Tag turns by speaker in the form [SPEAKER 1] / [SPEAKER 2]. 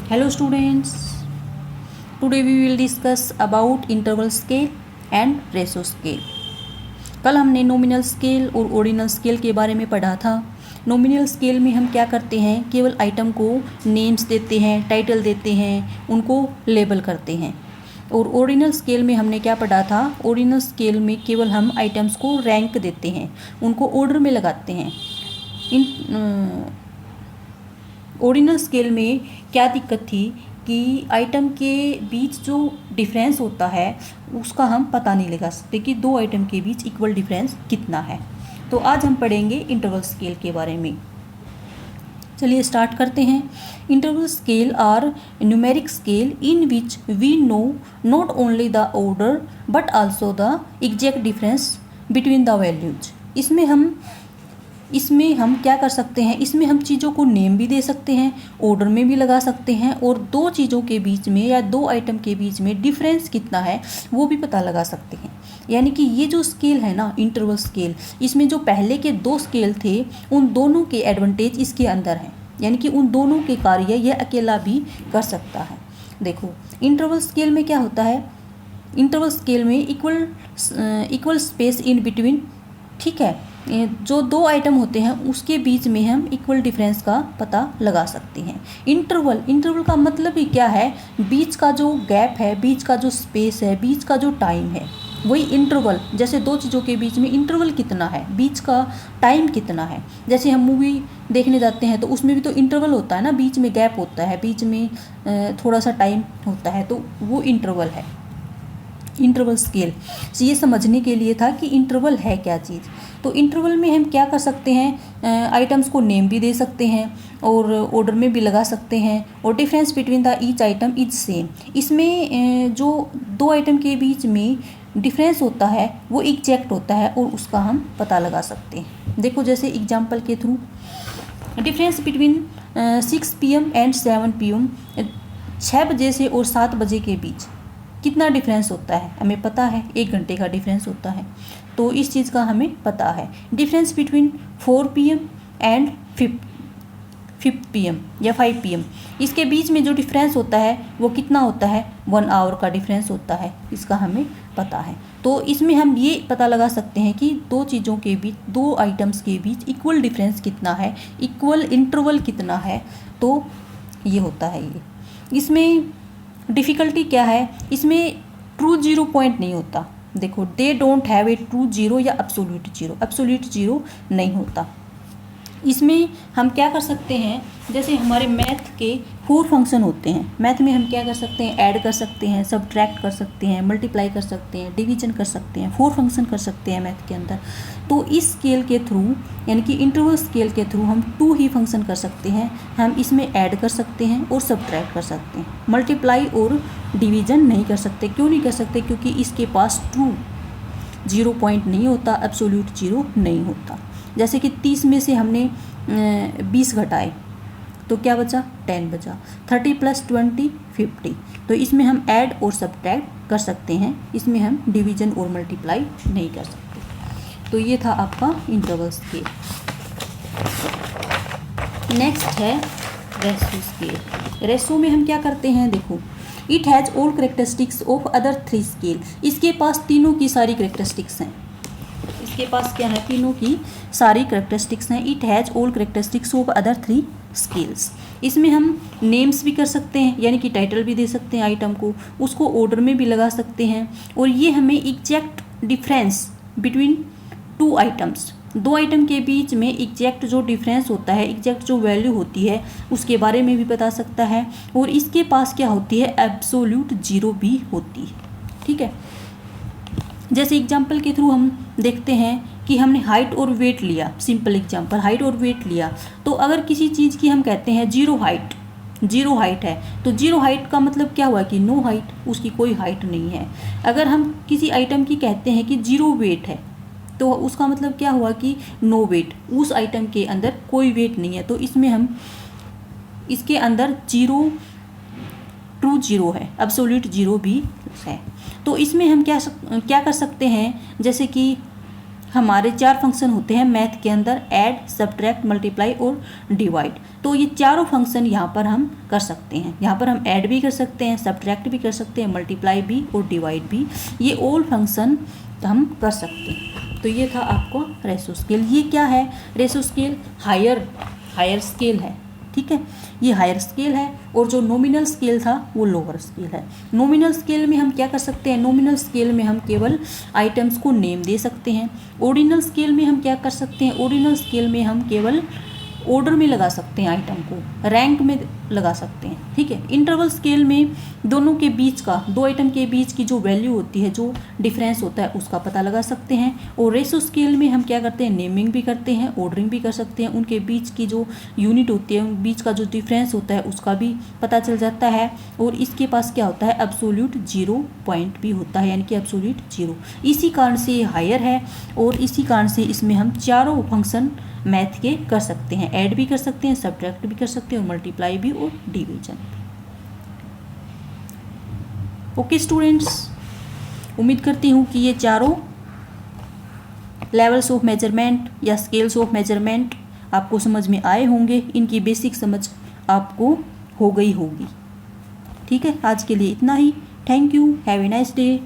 [SPEAKER 1] Hello students, today we will discuss about interval scale and ratio scale. कल हमने nominal scale और ordinal scale के बारे में पढ़ा था। नॉमिनल स्केल में हम क्या करते हैं, केवल आइटम को नेम्स देते हैं, टाइटल देते हैं, उनको लेबल करते हैं। और ऑर्डिनल स्केल में हमने क्या पढ़ा था, ऑर्डिनल स्केल में केवल हम आइटम्स को रैंक देते हैं, उनको ऑर्डर में लगाते हैं। ऑर्डिनल स्केल में क्या दिक्कत थी कि आइटम के बीच जो डिफरेंस होता है उसका हम पता नहीं लगा सकते कि दो आइटम के बीच इक्वल डिफरेंस कितना है। तो आज हम पढ़ेंगे इंटरवल स्केल के बारे में। चलिए स्टार्ट करते हैं। Interval scale are numeric scale in which we know not only the order but also the exact difference between the values. इसमें हम क्या कर सकते हैं, इसमें हम चीज़ों को नेम भी दे सकते हैं, ऑर्डर में भी लगा सकते हैं, और दो चीज़ों के बीच में या दो आइटम के बीच में डिफरेंस कितना है वो भी पता लगा सकते हैं। यानी कि ये जो स्केल है ना, इंटरवल स्केल, इसमें जो पहले के दो स्केल थे उन दोनों के एडवांटेज इसके अंदर हैं। यानी कि उन दोनों के कार्य यह अकेला भी कर सकता है। देखो इंटरवल स्केल में क्या होता है, इंटरवल स्केल में इक्वल स्पेस इन बिटवीन, ठीक है, जो दो आइटम होते हैं उसके बीच में हम इक्वल डिफरेंस का पता लगा सकते हैं। इंटरवल का मतलब ही क्या है, बीच का जो गैप है, बीच का जो स्पेस है, बीच का जो टाइम है, वही इंटरवल। जैसे दो चीज़ों के बीच में इंटरवल कितना है, बीच का टाइम कितना है। जैसे हम मूवी देखने जाते हैं तो उसमें भी तो इंटरवल होता है ना, बीच में गैप होता है, बीच में थोड़ा सा टाइम होता है, तो वो इंटरवल है। इंटरवल स्केल ये समझने के लिए था कि इंटरवल है क्या चीज़। तो इंटरवल में हम क्या कर सकते हैं, आइटम्स को नेम भी दे सकते हैं और ऑर्डर में भी लगा सकते हैं, और difference between the each item is same. इसमें जो दो आइटम के बीच में डिफरेंस होता है वो एग्जैक्ट होता है और उसका हम पता लगा सकते हैं। देखो जैसे एग्जांपल के through, difference between 6 PM and 7 PM, 6 बजे से और 7 बजे के बीच कितना डिफरेंस होता है हमें पता है, 1 घंटे का डिफरेंस होता है। तो इस चीज़ का हमें पता है। Difference between 4 PM and 5 PM या 5 PM, इसके बीच में जो डिफरेंस होता है वो कितना होता है, 1 आवर का डिफरेंस होता है, इसका हमें पता है। तो इसमें हम ये पता लगा सकते हैं कि दो चीज़ों के बीच, दो आइटम्स के बीच इक्वल डिफरेंस कितना है, इक्वल इंटरवल कितना है। तो ये होता है ये। इसमें डिफ़िकल्टी क्या है, इसमें ट्रू जीरो पॉइंट नहीं होता। देखो they don't have a true zero या एब्सोल्यूट जीरो, एब्सोल्यूट जीरो नहीं होता। इसमें हम क्या कर सकते हैं, जैसे हमारे मैथ के 4 फंक्शन होते हैं। मैथ में हम क्या कर सकते हैं, ऐड कर सकते हैं, सब्ट्रैक्ट कर सकते हैं, मल्टीप्लाई कर सकते हैं, डिवीजन कर सकते हैं, 4 फंक्शन कर सकते हैं मैथ के अंदर। तो इस स्केल के थ्रू, यानी कि इंटरवल स्केल के थ्रू हम 2 ही फंक्शन कर सकते हैं। हम इसमें ऐड कर सकते हैं और सब्ट्रैक्ट कर सकते हैं, मल्टीप्लाई और डिवीजन नहीं कर सकते। क्यों नहीं कर सकते, क्योंकि इसके पास ट्रू जीरो पॉइंट नहीं होता, एब्सोल्यूट जीरो नहीं होता। जैसे कि 30 में से हमने 20 घटाए तो क्या बचा, 10 बचा। 30 + 20 50। तो इसमें हम ऐड और सब्ट्रैक्ट कर सकते हैं, इसमें हम डिवीजन और मल्टीप्लाई नहीं कर सकते। तो ये था आपका इंटरवल स्केल। नेक्स्ट है रेशो स्केल। रेशो में हम क्या करते हैं, देखो it has all characteristics of other 3 scale. इसके पास तीनों की सारी करेक्टरिस्टिक्स हैं, इसके पास क्या है, तीनों की सारी करेक्टरिस्टिक्स हैं। It has all characteristics of other 3 scales. इसमें हम नेम्स भी कर सकते हैं, यानी कि टाइटल भी दे सकते हैं आइटम को, उसको ऑर्डर में भी लगा सकते हैं, और ये हमें एग्जैक्ट डिफरेंस बिटवीन 2 आइटम्स, दो आइटम के बीच में एग्जैक्ट जो डिफरेंस होता है, एग्जैक्ट जो वैल्यू होती है उसके बारे में भी बता सकता है। और इसके पास क्या होती है, एब्सोल्यूट जीरो भी होती है, ठीक है। जैसे एग्जाम्पल के थ्रू हम देखते हैं कि हमने हाइट और वेट लिया, सिंपल एग्जाम्पल, हाइट और वेट लिया। तो अगर किसी चीज़ की हम कहते हैं जीरो हाइट है, तो जीरो हाइट का मतलब क्या हुआ कि नो हाइट, उसकी कोई हाइट नहीं है। अगर हम किसी आइटम की कहते हैं कि जीरो वेट है, तो उसका मतलब क्या हुआ कि नो वेट, उस आइटम के अंदर कोई वेट नहीं है। तो इसमें हम, इसके अंदर जीरो, ट्रू जीरो है, एब्सोल्यूट जीरो भी है। तो इसमें हम क्या कर सकते हैं, जैसे कि हमारे 4 फंक्शन होते हैं मैथ के अंदर, ऐड, सब्ट्रैक्ट, मल्टीप्लाई और डिवाइड। तो ये चारों फंक्शन यहाँ पर हम कर सकते हैं। यहाँ पर हम ऐड भी कर सकते हैं, सब्ट्रैक्ट भी कर सकते हैं, मल्टीप्लाई भी और डिवाइड भी, ये ऑल फंक्शन हम कर सकते हैं। तो ये था आपको रेशो स्केल। ये क्या है? रेशो स्केल हायर स्केल है, ठीक है, ये हायर स्केल है। और जो नॉमिनल स्केल था वो लोअर स्केल है। नॉमिनल स्केल में हम क्या कर सकते हैं? नॉमिनल स्केल में हम केवल आइटम्स को नेम दे सकते हैं। ऑर्डिनल स्केल में हम क्या कर सकते हैं? ऑर्डिनल स्केल में हम केवल ऑर्डर में लगा सकते हैं आइटम को, रैंक में लगा सकते हैं, ठीक है। इंटरवल स्केल में दोनों के बीच का, दो आइटम के बीच की जो वैल्यू होती है, जो डिफरेंस होता है, उसका पता लगा सकते हैं। और रेशो स्केल में हम क्या करते हैं? नेमिंग भी करते हैं, ऑर्डरिंग भी कर सकते हैं। उनके बीच की जो यूनिट होती है, उन बीच का जो डिफरेंस होता है, उसका भी पता चल जाता है। और इसके पास क्या होता है? एब्सोल्यूट 0 पॉइंट भी होता है, यानी कि एब्सोल्यूट 0। इसी कारण से ये हायर है और इसी कारण से इसमें हम चारों फंक्शन मैथ के कर सकते हैं। ऐड भी कर सकते हैं, सब्ट्रैक्ट भी कर सकते हैं और मल्टीप्लाई भी और डिवीजन। ओके स्टूडेंट्स, उम्मीद करती हूँ कि ये चारों लेवल्स ऑफ मेजरमेंट या स्केल्स ऑफ मेजरमेंट आपको समझ में आए होंगे। इनकी बेसिक समझ आपको हो गई होगी। ठीक है, आज के लिए इतना ही। Thank you, have a nice day.